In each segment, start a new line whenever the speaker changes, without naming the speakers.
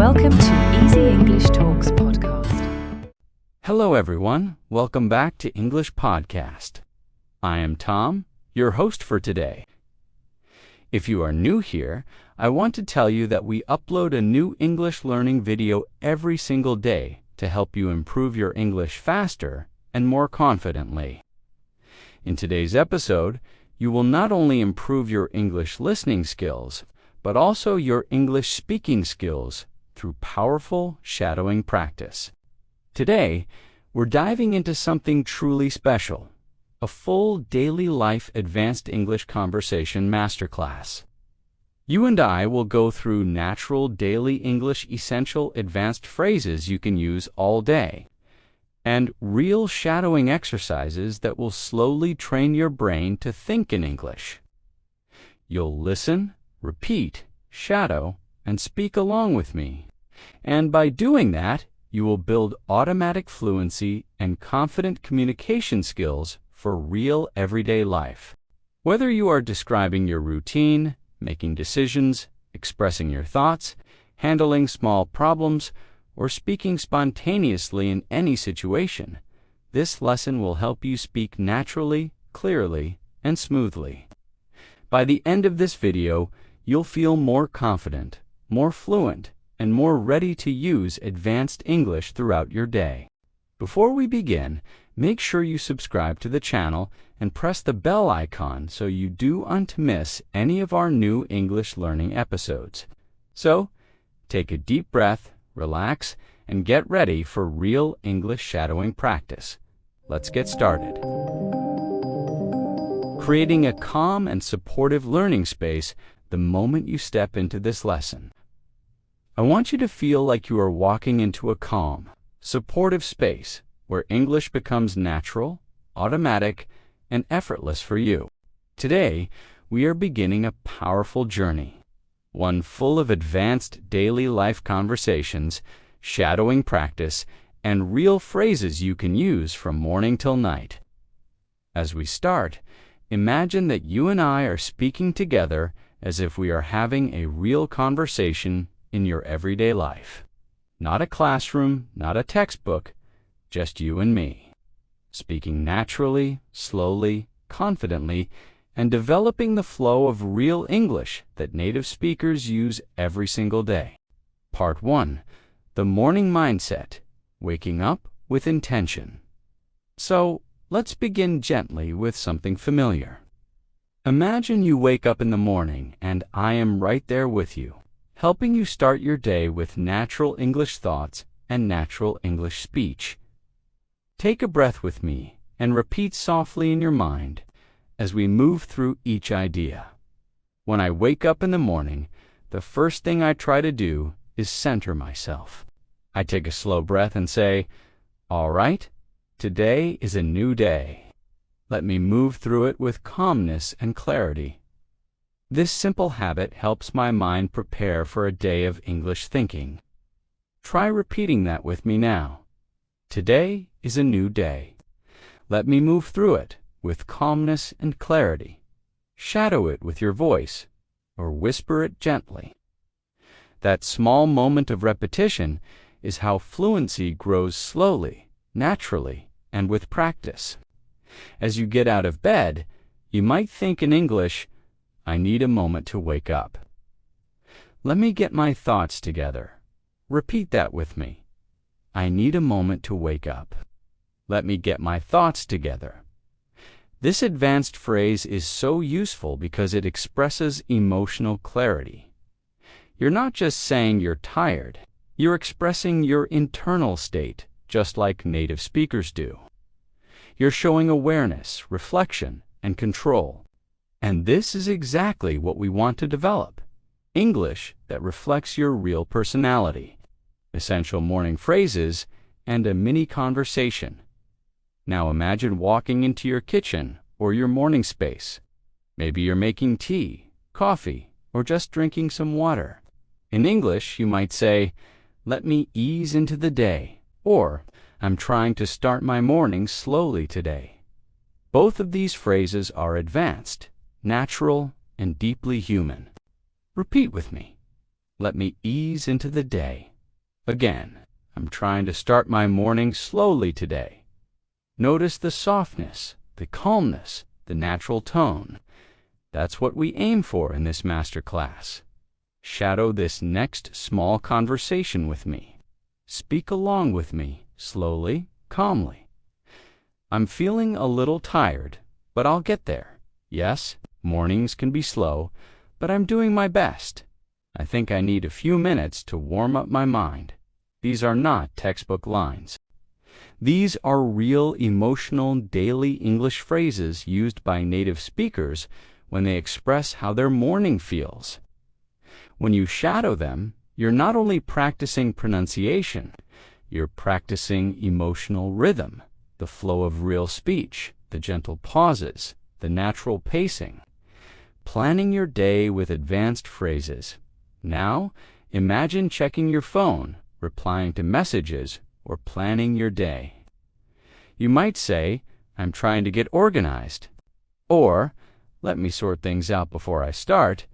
Welcome to Easy English Talks podcast.
Hello everyone, welcome back to English Podcast. I am Tom, your host for today. If you are new here, I want to tell you that we upload a new English learning video every single day to help you improve your English faster and more confidently. In today's episode, you will not only improve your English listening skills, but also your English speaking skills through powerful shadowing practice. Today, we're diving into something truly special, a full daily life advanced English conversation masterclass. You and I will go through natural daily English essential advanced phrases you can use all day, and real shadowing exercises that will slowly train your brain to think in English. You'll listen, repeat, shadow, and speak along with me. And by doing that, you will build automatic fluency and confident communication skills for real everyday life. Whether you are describing your routine, making decisions, expressing your thoughts, handling small problems, or speaking spontaneously in any situation, this lesson will help you speak naturally, clearly, and smoothly. By the end of this video, you'll feel more confident, more fluent, and more ready to use advanced English throughout your day. Before we begin, make sure you subscribe to the channel and press the bell icon so you don't miss any of our new English learning episodes. So, take a deep breath, relax, and get ready for real English shadowing practice. Let's get started. Creating a calm and supportive learning space the moment you step into this lesson. I want you to feel like you are walking into a calm, supportive space where English becomes natural, automatic, and effortless for you. Today, we are beginning a powerful journey, one full of advanced daily life conversations, shadowing practice, and real phrases you can use from morning till night. As we start, imagine that you and I are speaking together as if we are having a real conversation in your everyday life. Not a classroom, not a textbook, just you and me, speaking naturally, slowly, confidently, and developing the flow of real English that native speakers use every single day. Part 1. The morning mindset, waking up with intention. So, let's begin gently with something familiar. Imagine you wake up in the morning and I am right there with you, helping you start your day with natural English thoughts and natural English speech. Take a breath with me and repeat softly in your mind as we move through each idea. When I wake up in the morning, the first thing I try to do is center myself. I take a slow breath and say, "All right, today is a new day. Let me move through it with calmness and clarity." This simple habit helps my mind prepare for a day of English thinking. Try repeating that with me now. Today is a new day. Let me move through it with calmness and clarity. Shadow it with your voice, or whisper it gently. That small moment of repetition is how fluency grows slowly, naturally, and with practice. As you get out of bed, you might think in English, "I need a moment to wake up. Let me get my thoughts together." Repeat that with me. I need a moment to wake up. Let me get my thoughts together. This advanced phrase is so useful because it expresses emotional clarity. You're not just saying you're tired, you're expressing your internal state, just like native speakers do. You're showing awareness, reflection, and control. And this is exactly what we want to develop. English that reflects your real personality. Essential morning phrases and a mini conversation. Now imagine walking into your kitchen or your morning space. Maybe you're making tea, coffee, or just drinking some water. In English, you might say, "Let me ease into the day," or "I'm trying to start my morning slowly today." Both of these phrases are advanced, natural, and deeply human. Repeat with me. Let me ease into the day. Again, I'm trying to start my morning slowly today. Notice the softness, the calmness, the natural tone. That's what we aim for in this master class. Shadow this next small conversation with me. Speak along with me, slowly, calmly. I'm feeling a little tired, but I'll get there. Yes, mornings can be slow, but I'm doing my best. I think I need a few minutes to warm up my mind. These are not textbook lines. These are real emotional daily English phrases used by native speakers when they express how their morning feels. When you shadow them, you're not only practicing pronunciation, you're practicing emotional rhythm, the flow of real speech, the gentle pauses, the natural pacing. Planning your day with advanced phrases. Now, imagine checking your phone, replying to messages, or planning your day. You might say, I'm trying to get organized. Or, let me sort things out before I start.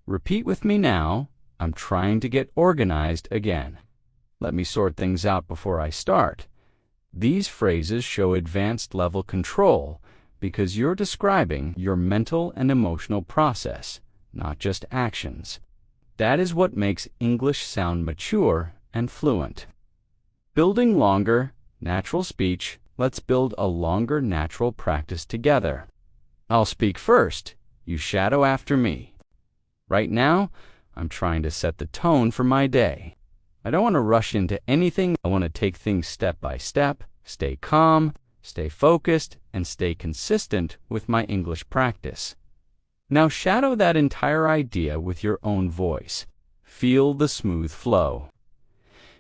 Repeat with me now, I'm trying to get organized again. Let me sort things out before I start. These phrases show advanced level control because you're describing your mental and emotional process, not just actions. That is what makes English sound mature and fluent. Building longer, natural speech. Let's build a longer natural practice together. I'll speak first. You shadow after me. Right now, I'm trying to set the tone for my day. I don't want to rush into anything. I want to take things step by step, stay calm, stay focused, and stay consistent with my English practice. Now shadow that entire idea with your own voice. Feel the smooth flow.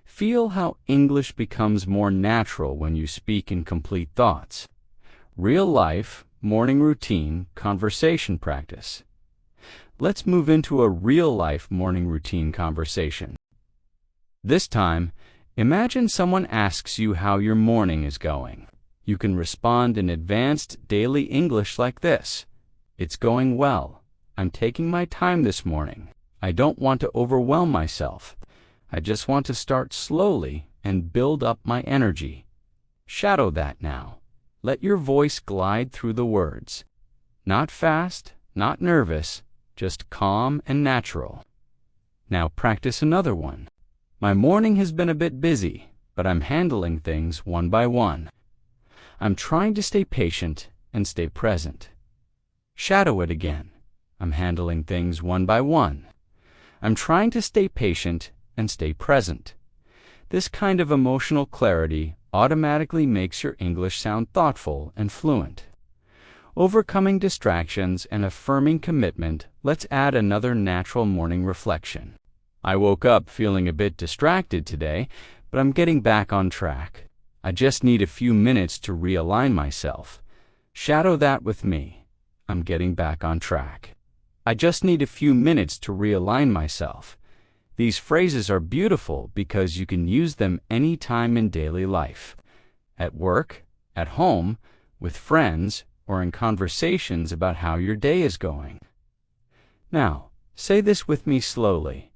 Feel how English becomes more natural when you speak in complete thoughts. Real life, morning routine, conversation practice. Let's move into a real-life morning routine conversation. This time, imagine someone asks you how your morning is going. You can respond in advanced daily English like this. It's going well. I'm taking my time this morning. I don't want to overwhelm myself. I just want to start slowly and build up my energy. Shadow that now. Let your voice glide through the words. Not fast, not nervous, just calm and natural. Now practice another one. My morning has been a bit busy, but I'm handling things one by one. I'm trying to stay patient and stay present. Shadow it again. I'm handling things one by one. I'm trying to stay patient and stay present. This kind of emotional clarity automatically makes your English sound thoughtful and fluent. Overcoming distractions and affirming commitment, let's add another natural morning reflection. I woke up feeling a bit distracted today, but I'm getting back on track. I just need a few minutes to realign myself. Shadow that with me. I'm getting back on track. I just need a few minutes to realign myself. These phrases are beautiful because you can use them anytime in daily life. At work, at home, with friends, or in conversations about how your day is going. Now, say this with me slowly.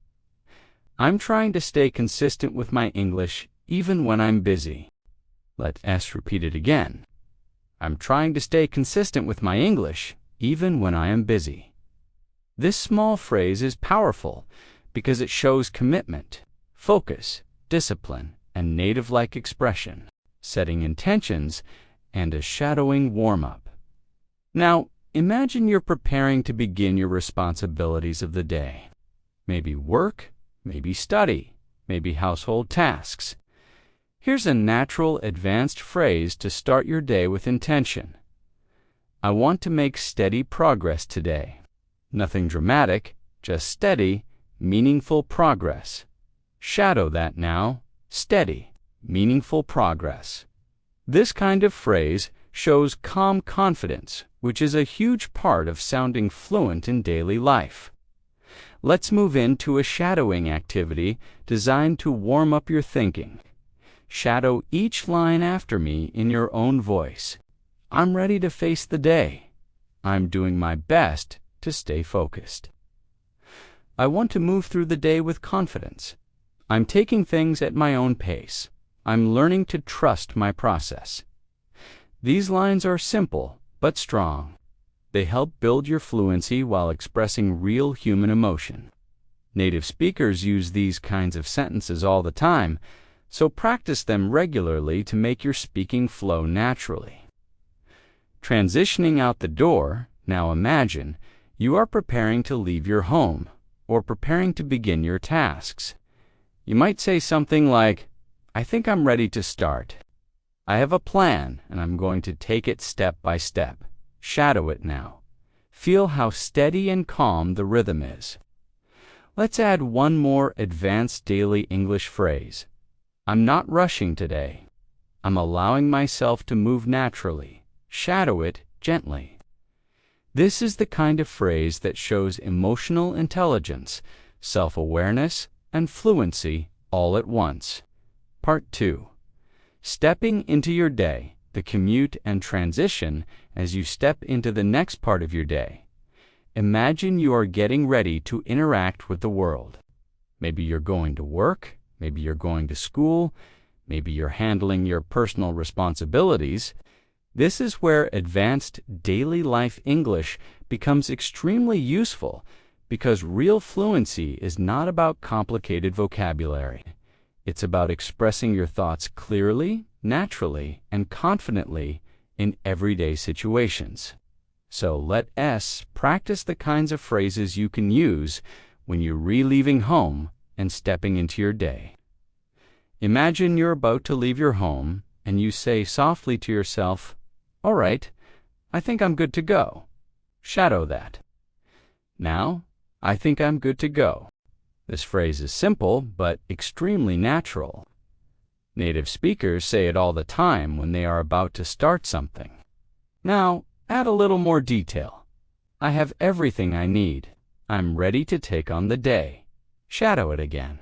I'm trying to stay consistent with my English even when I'm busy. Let S repeat it again. I'm trying to stay consistent with my English even when I am busy. This small phrase is powerful because it shows commitment, focus, discipline, and native-like expression, setting intentions, and a shadowing warm-up. Now, imagine you're preparing to begin your responsibilities of the day. Maybe work, maybe study, maybe household tasks. Here's a natural, advanced phrase to start your day with intention. I want to make steady progress today. Nothing dramatic, just steady, meaningful progress. Shadow that now. Steady, meaningful progress. This kind of phrase shows calm confidence, which is a huge part of sounding fluent in daily life. Let's move into a shadowing activity designed to warm up your thinking. Shadow each line after me in your own voice. I'm ready to face the day. I'm doing my best to stay focused. I want to move through the day with confidence. I'm taking things at my own pace. I'm learning to trust my process. These lines are simple but strong. They help build your fluency while expressing real human emotion. Native speakers use these kinds of sentences all the time, so practice them regularly to make your speaking flow naturally. Transitioning out the door, now imagine you are preparing to leave your home or preparing to begin your tasks. You might say something like, I think I'm ready to start. I have a plan and I'm going to take it step by step. Shadow it now. Feel how steady and calm the rhythm is. Let's add one more advanced daily English phrase. I'm not rushing today. I'm allowing myself to move naturally. Shadow it gently. This is the kind of phrase that shows emotional intelligence, self-awareness, and fluency all at once. Part 2. Stepping into your day, the commute and transition as you step into the next part of your day. Imagine you are getting ready to interact with the world. Maybe you're going to work, maybe you're going to school, maybe you're handling your personal responsibilities. This is where advanced daily life English becomes extremely useful because real fluency is not about complicated vocabulary. It's about expressing your thoughts clearly, naturally, and confidently in everyday situations. So let us practice the kinds of phrases you can use when you're leaving home and stepping into your day. Imagine you're about to leave your home and you say softly to yourself, all right, I think I'm good to go. Shadow that. Now, I think I'm good to go. This phrase is simple, but extremely natural. Native speakers say it all the time when they are about to start something. Now, add a little more detail. I have everything I need. I'm ready to take on the day. Shadow it again.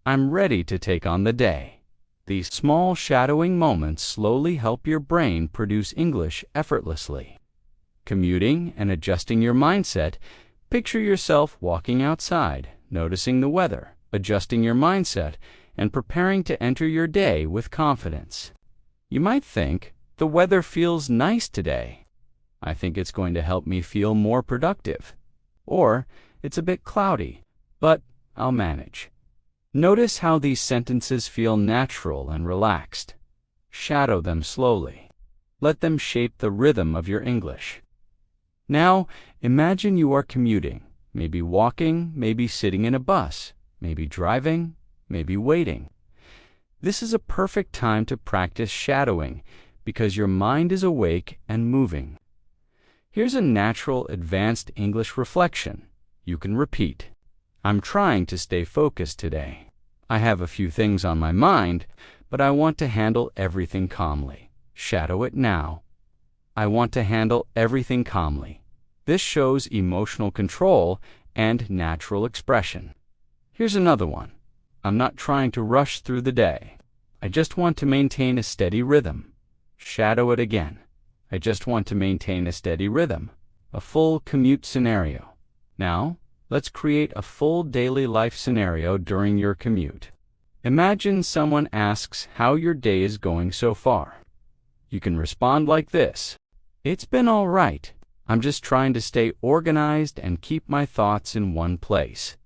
I'm ready to take on the day. These small shadowing moments slowly help your brain produce English effortlessly. Commuting and adjusting your mindset, picture yourself walking outside, noticing the weather, adjusting your mindset, and preparing to enter your day with confidence. You might think, the weather feels nice today. I think it's going to help me feel more productive. Or, it's a bit cloudy, but I'll manage. Notice how these sentences feel natural and relaxed. Shadow them slowly. Let them shape the rhythm of your English. Now, imagine you are commuting, maybe walking, maybe sitting in a bus, maybe driving, maybe waiting. This is a perfect time to practice shadowing because your mind is awake and moving. Here's a natural advanced English reflection. You can repeat. I'm trying to stay focused today. I have a few things on my mind, but I want to handle everything calmly. Shadow it now. I want to handle everything calmly. This shows emotional control and natural expression. Here's another one. I'm not trying to rush through the day. I just want to maintain a steady rhythm. Shadow it again. I just want to maintain a steady rhythm. A full commute scenario. Now, let's create a full daily life scenario during your commute. Imagine someone asks how your day is going so far. You can respond like this. It's been all right. I'm just trying to stay organized and keep my thoughts in one place.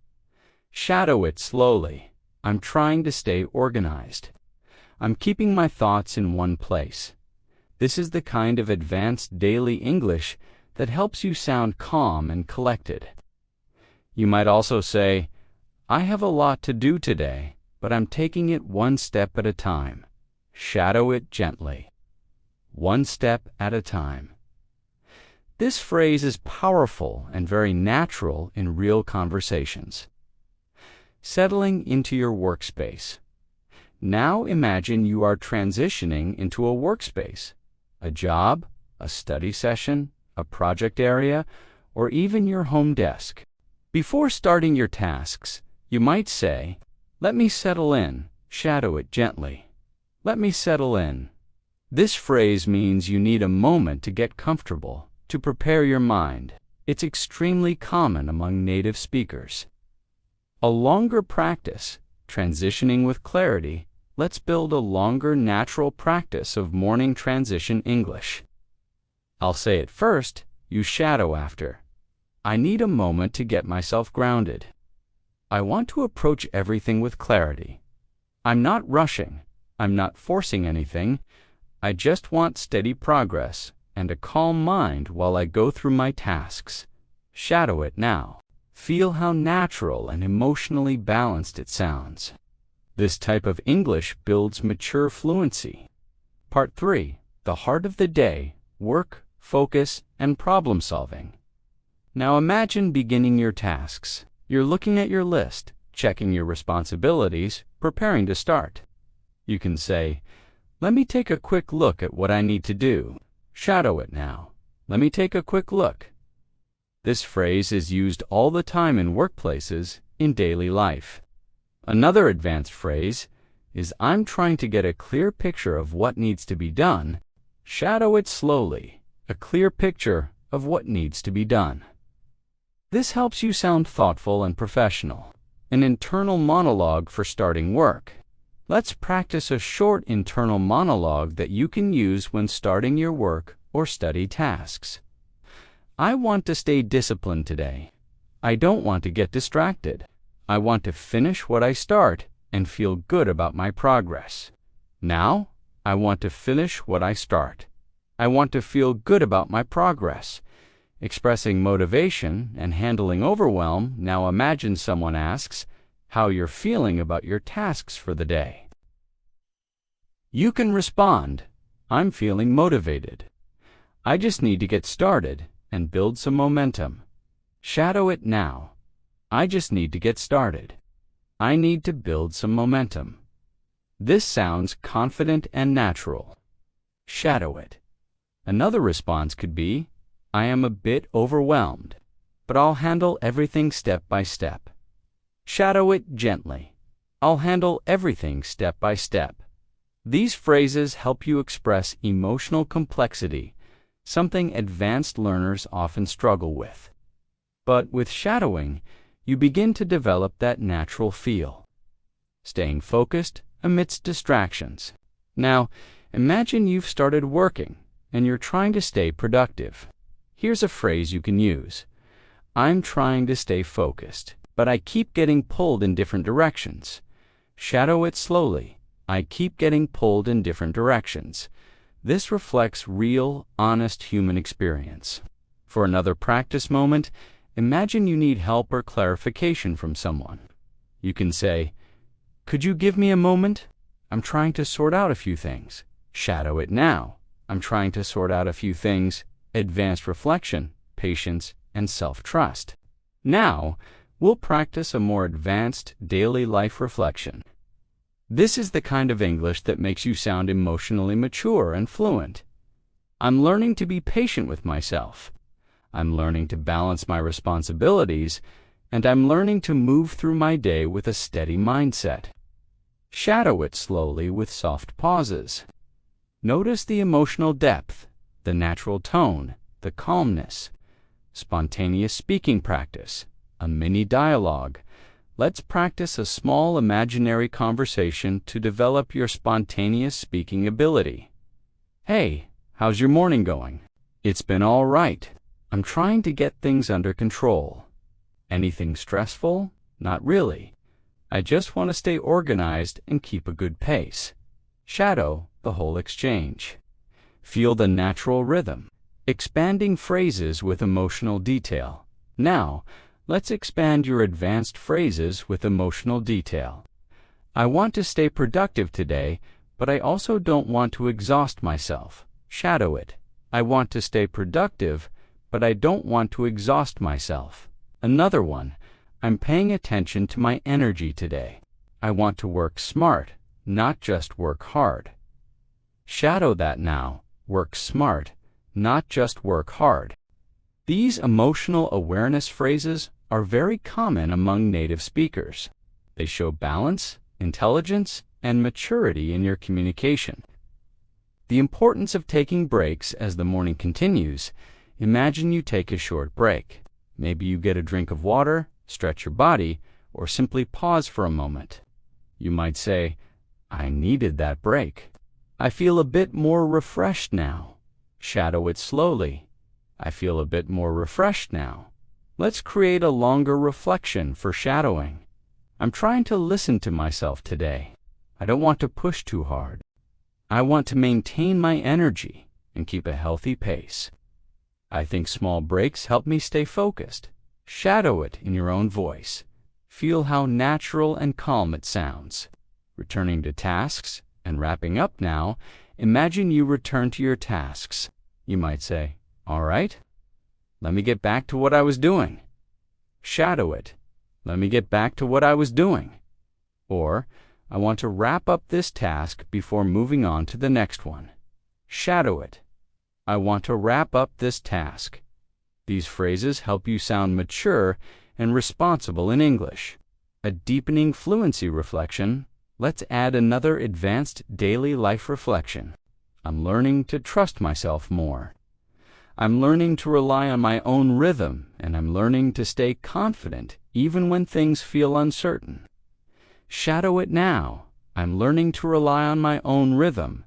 Shadow it slowly. I'm trying to stay organized. I'm keeping my thoughts in one place. This is the kind of advanced daily English that helps you sound calm and collected. You might also say, I have a lot to do today, but I'm taking it one step at a time. Shadow it gently. One step at a time. This phrase is powerful and very natural in real conversations. Settling into your workspace. Now imagine you are transitioning into a workspace, a job, a study session, a project area, or even your home desk. Before starting your tasks, you might say, let me settle in. Shadow it gently. Let me settle in. This phrase means you need a moment to get comfortable, to prepare your mind. It's extremely common among native speakers. A longer practice, transitioning with clarity, let's build a longer natural practice of morning transition English. I'll say it first, you shadow after. I need a moment to get myself grounded. I want to approach everything with clarity. I'm not rushing. I'm not forcing anything. I just want steady progress and a calm mind while I go through my tasks. Shadow it now. Feel how natural and emotionally balanced it sounds. This type of English builds mature fluency. Part 3. The heart of the day: work, focus, and problem solving. Now imagine beginning your tasks. You're looking at your list, checking your responsibilities, preparing to start. You can say, "Let me take a quick look at what I need to do." Shadow it now. Let me take a quick look. This phrase is used all the time in workplaces, in daily life. Another advanced phrase is "I'm trying to get a clear picture of what needs to be done." Shadow it slowly. A clear picture of what needs to be done. This helps you sound thoughtful and professional. An internal monologue for starting work. Let's practice a short internal monologue that you can use when starting your work or study tasks. I want to stay disciplined today. I don't want to get distracted. I want to finish what I start and feel good about my progress. Now, I want to finish what I start. I want to feel good about my progress. Expressing motivation and handling overwhelm, now imagine someone asks how you're feeling about your tasks for the day. You can respond, "I'm feeling motivated. I just need to get started and build some momentum." Shadow it now. I just need to get started. I need to build some momentum. This sounds confident and natural. Shadow it. Another response could be, "I am a bit overwhelmed, but I'll handle everything step by step." Shadow it gently. "I'll handle everything step by step." These phrases help you express emotional complexity, something advanced learners often struggle with. But with shadowing, you begin to develop that natural feel. Staying focused amidst distractions. Now, imagine you've started working and you're trying to stay productive. Here's a phrase you can use. "I'm trying to stay focused, but I keep getting pulled in different directions." Shadow it slowly. I keep getting pulled in different directions. This reflects real, honest human experience. For another practice moment, imagine you need help or clarification from someone. You can say, "Could you give me a moment? I'm trying to sort out a few things." Shadow it now. I'm trying to sort out a few things. Advanced reflection, patience, and self-trust. Now, we'll practice a more advanced daily life reflection. This is the kind of English that makes you sound emotionally mature and fluent. I'm learning to be patient with myself. I'm learning to balance my responsibilities, and I'm learning to move through my day with a steady mindset. Shadow it slowly with soft pauses. Notice the emotional depth, the natural tone, the calmness. Spontaneous speaking practice, a mini dialogue. Let's practice a small imaginary conversation to develop your spontaneous speaking ability. "Hey, how's your morning going?" "It's been all right. I'm trying to get things under control." "Anything stressful?" "Not really. I just want to stay organized and keep a good pace." Shadow the whole exchange. Feel the natural rhythm. Expanding phrases with emotional detail. Now, let's expand your advanced phrases with emotional detail. "I want to stay productive today, but I also don't want to exhaust myself." Shadow it. I want to stay productive, but I don't want to exhaust myself. Another one. I'm paying attention to my energy today. I want to work smart, not just work hard. Shadow that now. Work smart, not just work hard. These emotional awareness phrases are very common among native speakers. They show balance, intelligence, and maturity in your communication. The importance of taking breaks as the morning continues. Imagine you take a short break. Maybe you get a drink of water, stretch your body, or simply pause for a moment. You might say, I needed that break. I feel a bit more refreshed now. Shadow it slowly. I feel a bit more refreshed now. Let's create a longer reflection for shadowing. I'm trying to listen to myself today. I don't want to push too hard. I want to maintain my energy and keep a healthy pace. I think small breaks help me stay focused. Shadow it in your own voice. Feel how natural and calm it sounds. Returning to tasks and wrapping up now, imagine you return to your tasks. You might say, all right, let me get back to what I was doing. Shadow it. Let me get back to what I was doing. Or, I want to wrap up this task before moving on to the next one. Shadow it. I want to wrap up this task. These phrases help you sound mature and responsible in English. A deepening fluency reflection. Let's add another advanced daily life reflection. I'm learning to trust myself more. I'm learning to rely on my own rhythm, and I'm learning to stay confident even when things feel uncertain. Shadow it now. I'm learning to rely on my own rhythm.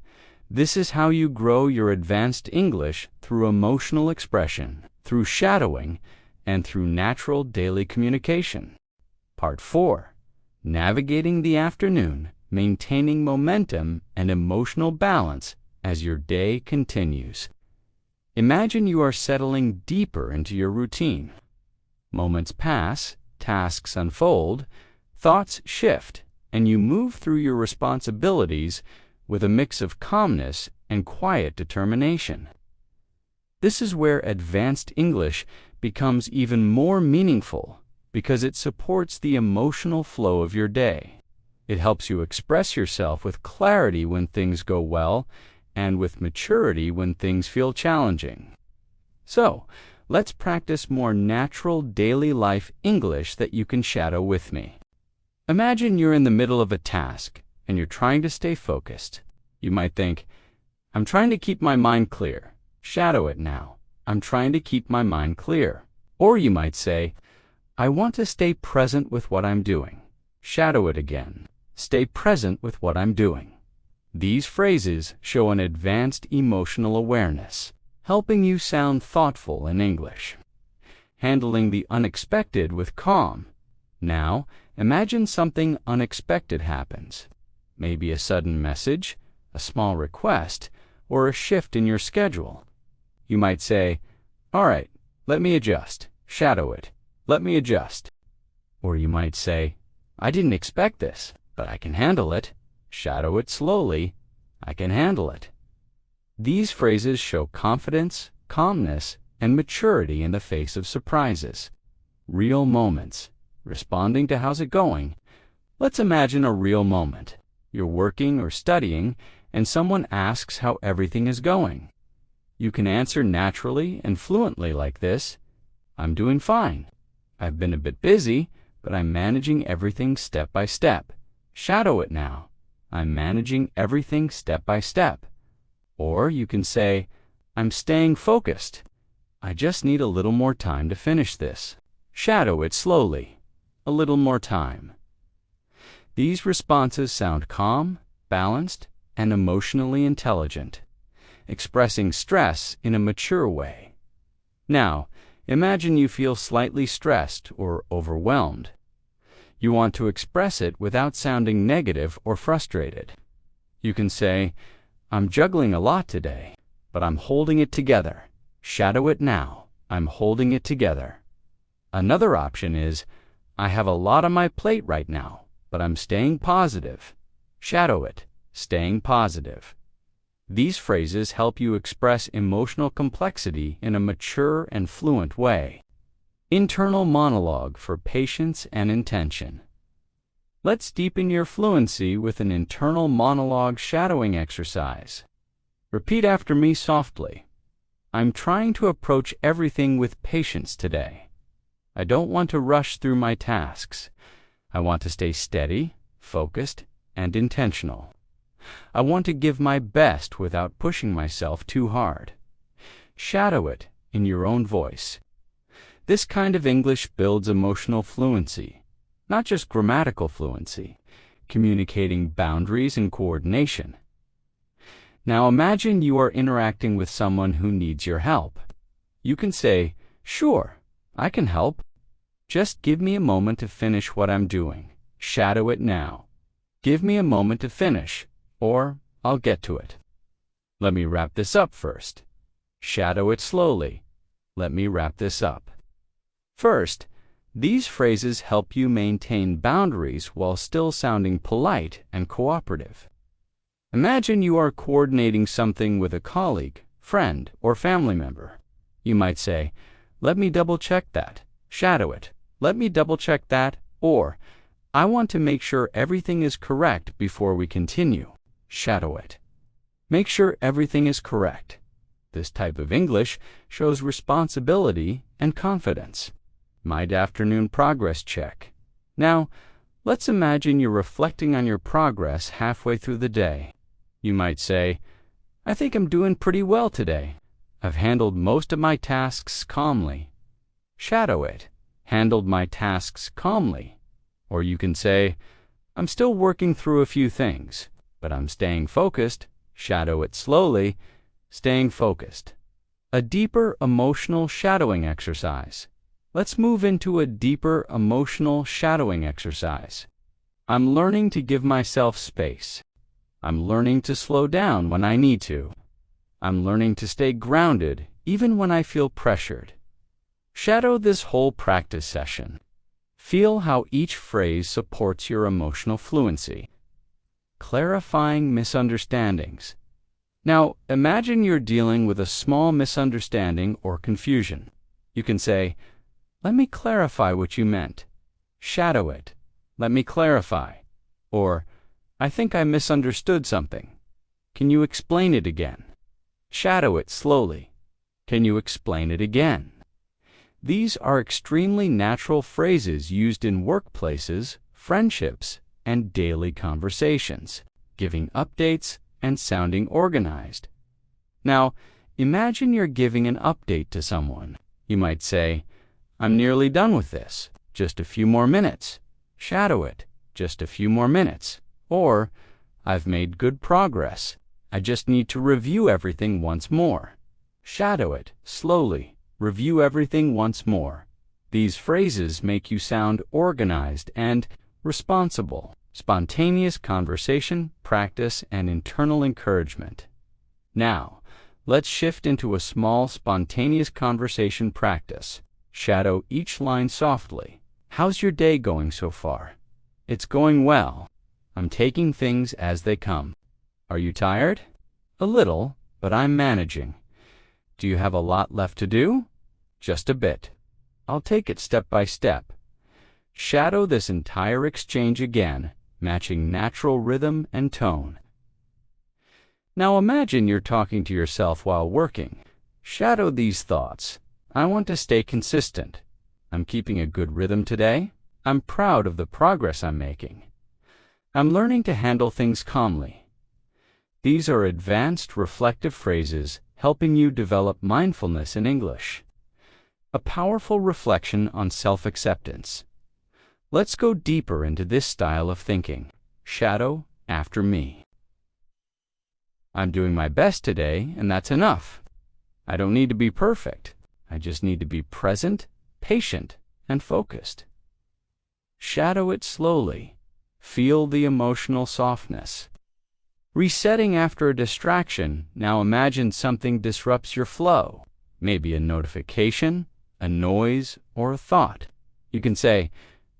This is how you grow your advanced English through emotional expression, through shadowing, and through natural daily communication. Part 4. Navigating the afternoon, maintaining momentum and emotional balance as your day continues. Imagine you are settling deeper into your routine. Moments pass, tasks unfold, thoughts shift, and you move through your responsibilities with a mix of calmness and quiet determination. This is where advanced English becomes even more meaningful because it supports the emotional flow of your day. It helps you express yourself with clarity when things go well and with maturity when things feel challenging. So, let's practice more natural daily life English that you can shadow with me. Imagine you're in the middle of a task and you're trying to stay focused. You might think, I'm trying to keep my mind clear. Shadow it now. I'm trying to keep my mind clear. Or you might say, I want to stay present with what I'm doing. Shadow it again. Stay present with what I'm doing. These phrases show an advanced emotional awareness, helping you sound thoughtful in English. Handling the unexpected with calm. Now, imagine something unexpected happens. Maybe a sudden message, a small request, or a shift in your schedule. You might say, all right, let me adjust. Shadow it. Let me adjust. Or you might say, I didn't expect this, but I can handle it. Shadow it slowly. I can handle it. These phrases show confidence, calmness, and maturity in the face of surprises. Real moments. Responding to how's it going? Let's imagine a real moment. You're working or studying, and someone asks how everything is going. You can answer naturally and fluently like this. I'm doing fine. I've been a bit busy, but I'm managing everything step by step. Shadow it now. I'm managing everything step by step. Or you can say, I'm staying focused. I just need a little more time to finish this. Shadow it slowly. A little more time. These responses sound calm, balanced, and emotionally intelligent, expressing stress in a mature way. Now, imagine you feel slightly stressed or overwhelmed. You want to express it without sounding negative or frustrated. You can say, I'm juggling a lot today, but I'm holding it together. Shadow it now. I'm holding it together. Another option is, I have a lot on my plate right now, but I'm staying positive. Shadow it. Staying positive. These phrases help you express emotional complexity in a mature and fluent way. Internal monologue for patience and intention. Let's deepen your fluency with an internal monologue shadowing exercise. Repeat after me softly. I'm trying to approach everything with patience today. I don't want to rush through my tasks. I want to stay steady, focused, and intentional. I want to give my best without pushing myself too hard. Shadow it in your own voice. This kind of English builds emotional fluency, not just grammatical fluency, communicating boundaries and coordination. Now imagine you are interacting with someone who needs your help. You can say, "Sure, I can help. Just give me a moment to finish what I'm doing. Shadow it now. Give me a moment to finish, or I'll get to it. Let me wrap this up first. Shadow it slowly. Let me wrap this up." First, these phrases help you maintain boundaries while still sounding polite and cooperative. Imagine you are coordinating something with a colleague, friend, or family member. You might say, "Let me double-check that." Shadow it. "Let me double-check that," or "I want to make sure everything is correct before we continue." Shadow it. Make sure everything is correct. This type of English shows responsibility and confidence. Mid-afternoon progress check. Now, let's imagine you're reflecting on your progress halfway through the day. You might say, "I think I'm doing pretty well today. I've handled most of my tasks calmly." Shadow it. Handled my tasks calmly. Or you can say, "I'm still working through a few things, but I'm staying focused." Shadow it slowly. Staying focused. A deeper emotional shadowing exercise. Let's move into a deeper emotional shadowing exercise. I'm learning to give myself space. I'm learning to slow down when I need to. I'm learning to stay grounded even when I feel pressured. Shadow this whole practice session. Feel how each phrase supports your emotional fluency. Clarifying misunderstandings. Now, imagine you're dealing with a small misunderstanding or confusion. You can say, "Let me clarify what you meant." Shadow it. "Let me clarify." Or, "I think I misunderstood something. Can you explain it again?" Shadow it slowly. "Can you explain it again?" These are extremely natural phrases used in workplaces, friendships, and daily conversations, giving updates and sounding organized. Now, imagine you're giving an update to someone. You might say, "I'm nearly done with this. Just a few more minutes." Shadow it. "Just a few more minutes." Or, "I've made good progress. I just need to review everything once more." Shadow it slowly. Review everything once more. These phrases make you sound organized and responsible. Spontaneous conversation, practice, and internal encouragement. Now, let's shift into a small spontaneous conversation practice. Shadow each line softly. "How's your day going so far?" "It's going well. I'm taking things as they come." "Are you tired?" "A little, but I'm managing." "Do you have a lot left to do?" "Just a bit. I'll take it step by step." Shadow this entire exchange again, matching natural rhythm and tone. Now imagine you're talking to yourself while working. Shadow these thoughts. "I want to stay consistent. I'm keeping a good rhythm today. I'm proud of the progress I'm making. I'm learning to handle things calmly." These are advanced reflective phrases helping you develop mindfulness in English. A powerful reflection on self-acceptance. Let's go deeper into this style of thinking. Shadow after me. "I'm doing my best today, and that's enough. I don't need to be perfect. I just need to be present, patient, and focused." Shadow it slowly. Feel the emotional softness. Resetting after a distraction. Now imagine something disrupts your flow. Maybe a notification, a noise, or a thought. You can say,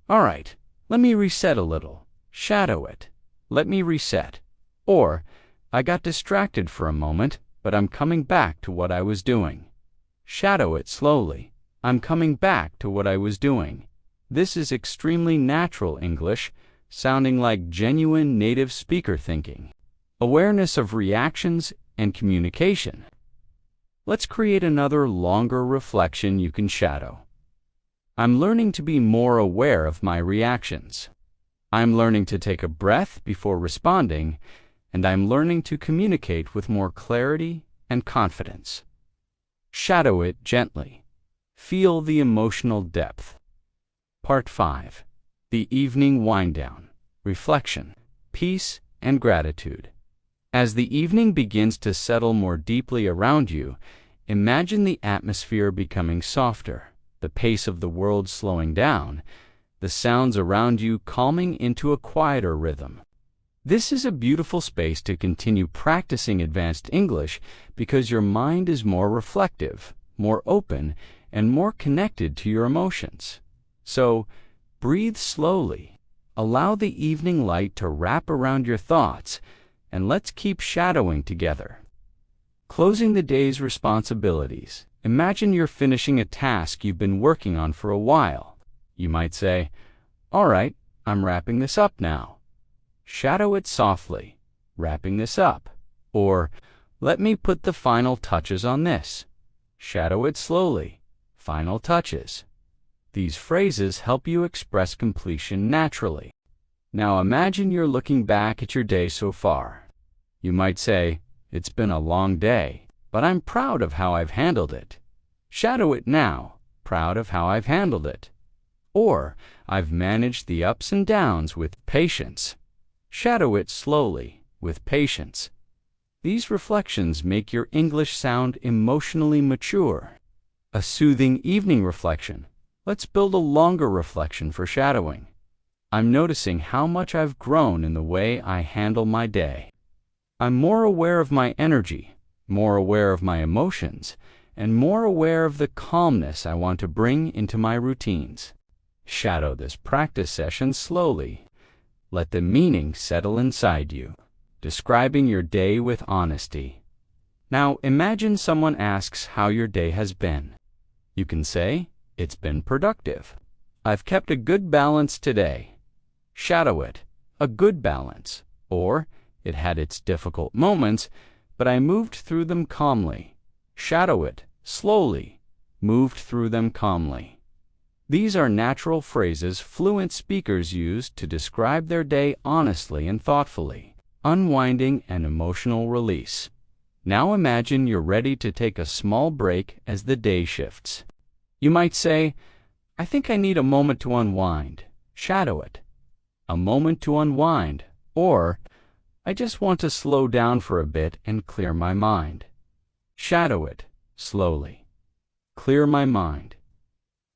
"All right, let me reset a little." Shadow it. "Let me reset." Or, "I got distracted for a moment, but I'm coming back to what I was doing." Shadow it slowly. "I'm coming back to what I was doing." This is extremely natural English, sounding like genuine native speaker thinking. Awareness of reactions and communication. Let's create another longer reflection you can shadow. "I'm learning to be more aware of my reactions. I'm learning to take a breath before responding, and I'm learning to communicate with more clarity and confidence." Shadow it gently. Feel the emotional depth. Part 5. The Evening Wind Down. Reflection. peace, and gratitude. As the evening begins to settle more deeply around you, imagine the atmosphere becoming softer, the pace of the world slowing down, the sounds around you calming into a quieter rhythm. This is a beautiful space to continue practicing advanced English because your mind is more reflective, more open, and more connected to your emotions. So, breathe slowly, allow the evening light to wrap around your thoughts, and let's keep shadowing together. Closing the day's responsibilities. Imagine you're finishing a task you've been working on for a while. You might say, "All right, I'm wrapping this up now." Shadow it softly, "Wrapping this up." Or, "Let me put the final touches on this." Shadow it slowly, "Final touches." These phrases help you express completion naturally. Now imagine you're looking back at your day so far. You might say, "It's been a long day, but I'm proud of how I've handled it." Shadow it now, "Proud of how I've handled it." Or, "I've managed the ups and downs with patience." Shadow it slowly, "With patience." These reflections make your English sound emotionally mature. A soothing evening reflection. Let's build a longer reflection for shadowing. I'm noticing how much I've grown in the way I handle my day. I'm more aware of my energy, more aware of my emotions, and more aware of the calmness I want to bring into my routines. Shadow this practice session slowly. Let the meaning settle inside you, describing your day with honesty. Now imagine someone asks how your day has been. You can say, "It's been productive. I've kept a good balance today." Shadow it, "A good balance." Or, "It had its difficult moments, but I moved through them calmly." Shadow it, slowly, "Moved through them calmly." These are natural phrases fluent speakers use to describe their day honestly and thoughtfully, unwinding an emotional release. Now imagine you're ready to take a small break as the day shifts. You might say, "I think I need a moment to unwind." Shadow it, "A moment to unwind." Or, "I just want to slow down for a bit and clear my mind." Shadow it, slowly. "Clear my mind."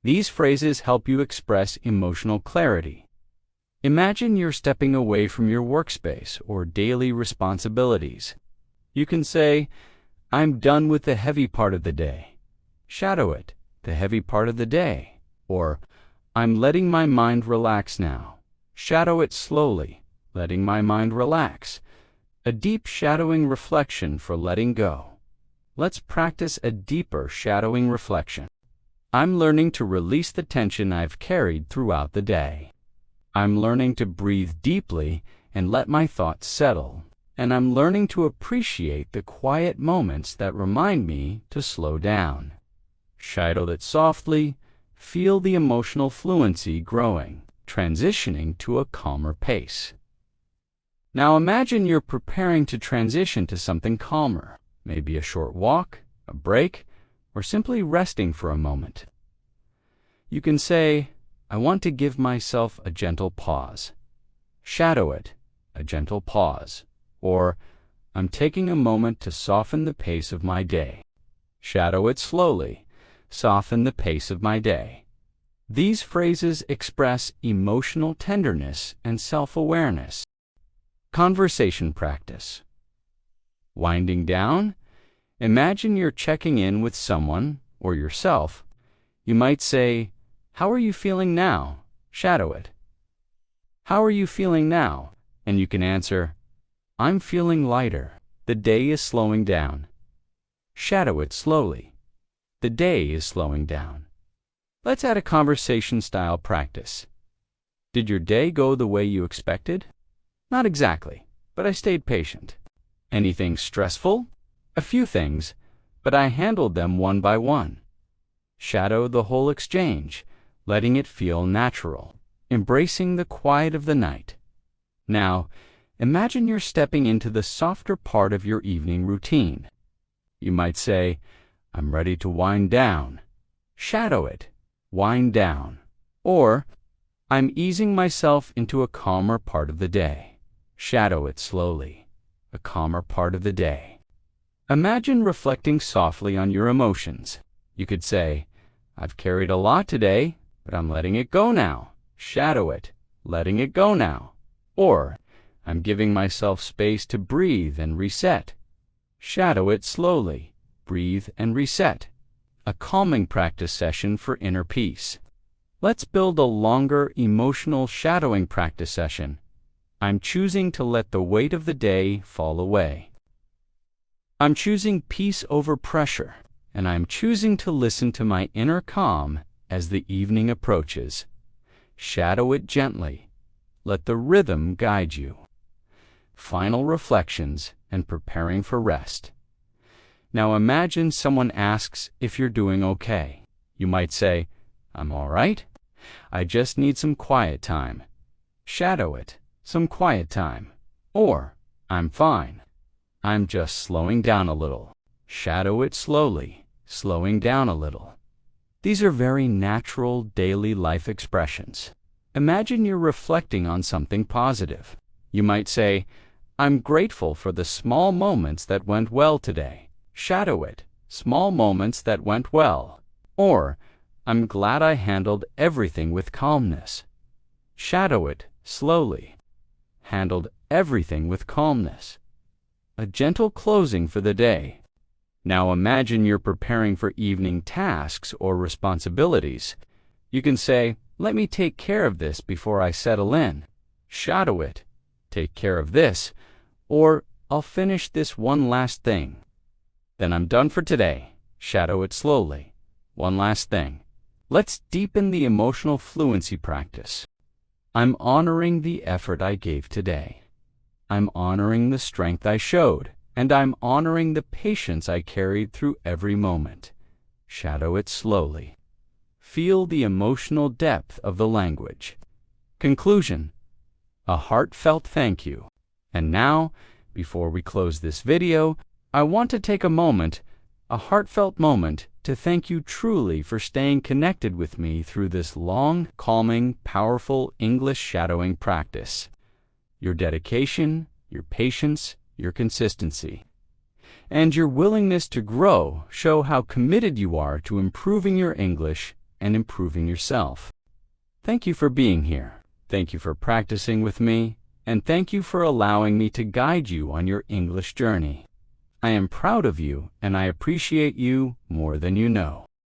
These phrases help you express emotional clarity. Imagine you're stepping away from your workspace or daily responsibilities. You can say, "I'm done with the heavy part of the day." Shadow it, "The heavy part of the day." Or, "I'm letting my mind relax now." Shadow it slowly, "Letting my mind relax." A deep shadowing reflection for letting go. Let's practice a deeper shadowing reflection. I'm learning to release the tension I've carried throughout the day. I'm learning to breathe deeply and let my thoughts settle. And I'm learning to appreciate the quiet moments that remind me to slow down. Shadow it softly, feel the emotional fluency growing, transitioning to a calmer pace. Now imagine you're preparing to transition to something calmer, maybe a short walk, a break, or simply resting for a moment. You can say, "I want to give myself a gentle pause." Shadow it, "A gentle pause." Or, "I'm taking a moment to soften the pace of my day." Shadow it slowly, "Soften the pace of my day." These phrases express emotional tenderness and self-awareness. Conversation practice. Winding down. Imagine you're checking in with someone or yourself. You might say, "How are you feeling now?" Shadow it. "How are you feeling now?" And you can answer, "I'm feeling lighter. The day is slowing down." Shadow it slowly. The day is slowing down. Let's add a conversation-style practice. Did your day go the way you expected? Not exactly, but I stayed patient. Anything stressful? A few things, but I handled them one by one. Shadow the whole exchange, letting it feel natural, embracing the quiet of the night. Now, imagine you're stepping into the softer part of your evening routine. You might say, "I'm ready to wind down." Shadow it, "Wind down." Or, "I'm easing myself into a calmer part of the day." Shadow it slowly, a calmer part of the day. Imagine reflecting softly on your emotions. You could say, I've carried a lot today, but I'm letting it go now. Shadow it, letting it go now. Or, I'm giving myself space to breathe and reset. Shadow it slowly, breathe and reset. A calming practice session for inner peace. Let's build a longer emotional shadowing practice session. I'm choosing to let the weight of the day fall away. I'm choosing peace over pressure, and I'm choosing to listen to my inner calm as the evening approaches. Shadow it gently. Let the rhythm guide you. Final reflections and preparing for rest. Now imagine someone asks if you're doing okay. You might say, I'm all right. I just need some quiet time. Shadow it, some quiet time. Or, I'm fine. I'm just slowing down a little. Shadow it slowly, slowing down a little. These are very natural daily life expressions. Imagine you're reflecting on something positive. You might say, I'm grateful for the small moments that went well today. Shadow it, small moments that went well. Or, I'm glad I handled everything with calmness. Shadow it slowly. Handled everything with calmness. A gentle closing for the day. Now imagine you're preparing for evening tasks or responsibilities. You can say, let me take care of this before I settle in. Shadow it. Take care of this. Or, I'll finish this one last thing. Then I'm done for today. Shadow it slowly. One last thing. Let's deepen the emotional fluency practice. I'm honoring the effort I gave today. I'm honoring the strength I showed, and I'm honoring the patience I carried through every moment. Shadow it slowly. Feel the emotional depth of the language. Conclusion. A heartfelt thank you. And now, before we close this video, I want to take a heartfelt moment, to thank you truly for staying connected with me through this long, calming, powerful English shadowing practice. Your dedication, your patience, your consistency, and your willingness to grow show how committed you are to improving your English and improving yourself. Thank you for being here. Thank you for practicing with me, and thank you for allowing me to guide you on your English journey. I am proud of you, and I appreciate you more than you know.